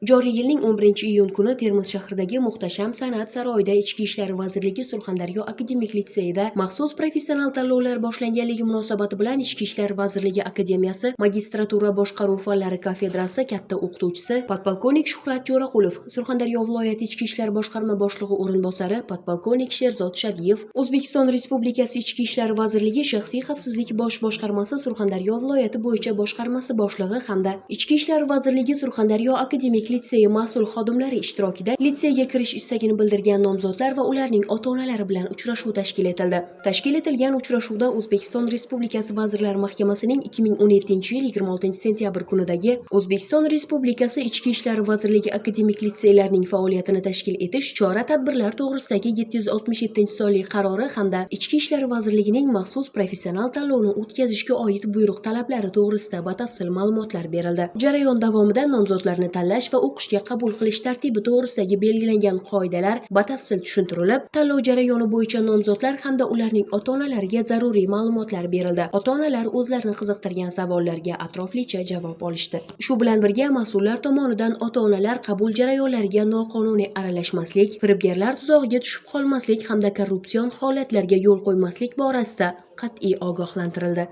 Joriy yilning 11-iyun kuni Termiz shahridagi Muhtasham san'at saroyida Ichki ishlar vazirligi Surxondaryo akademik litseyida maxsus professional tanlovlar boshlanganligi munosabati bilan Ichki ishlar vazirligi akademiyasi magistratura boshqaruv fanlari kafedrasi katta o'qituvchisi podpolkovnik Shuhrat Jo'raqulov, Surxondaryo viloyati Ichki ishlar boshqarma boshlig'i o'rinbosari podpolkovnik Sherzod Shadiyev, O'zbekiston Respublikasi Ichki ishlar vazirligi shaxsiy xavfsizlik bosh boshqarmasi Surxondaryo viloyati bo'yicha boshqarmasi boshlig'i hamda Ichki ishlar vazirligi Surxondaryo akademik litseyi mas'ul xodimlari ishtirokida litseyga kirish istagini bildirgan nomzodlar va ularning ota-onalari bilan uchrashuv tashkil etildi. Tashkil etilgan uchrashuvda O'zbekiston Respublikasi Vazirlar Mahkamasining 2017-yil 26-sentyabr kunidagi O'zbekiston Respublikasi Ichki ishlar vazirligi akademik litseylarining faoliyatini tashkil etish chora-tadbirlar to'g'risidagi 767-sonli qarori hamda Ichki ishlar vazirligining maxsus professional tanlovini o'tkazishga oid buyruq talablari to'g'risida batafsil ma'lumotlar berildi. Jarayon davomida nomzodlarni tanlash va o'qishga qabul qilish tartibi to'g'risidagi belgilangan qoidalar batafsil tushuntirilib, tanlov jarayoni bo'yicha nomzodlar hamda ularning ota-onalariga zaruriy ma'lumotlar berildi. Ota-onalar o'zlarini qiziqtirgan savollarga atroflicha javob olishdi. Shu bilan birga mas'ullar tomonidan ota-onalar qabul jarayonlariga noqonuniy aralashmaslik, firibgarlar tuzog'iga tushib qolmaslik hamda korrupsion holatlarga yo'l qo'ymaslik borasida qat'iy ogohlantirildi.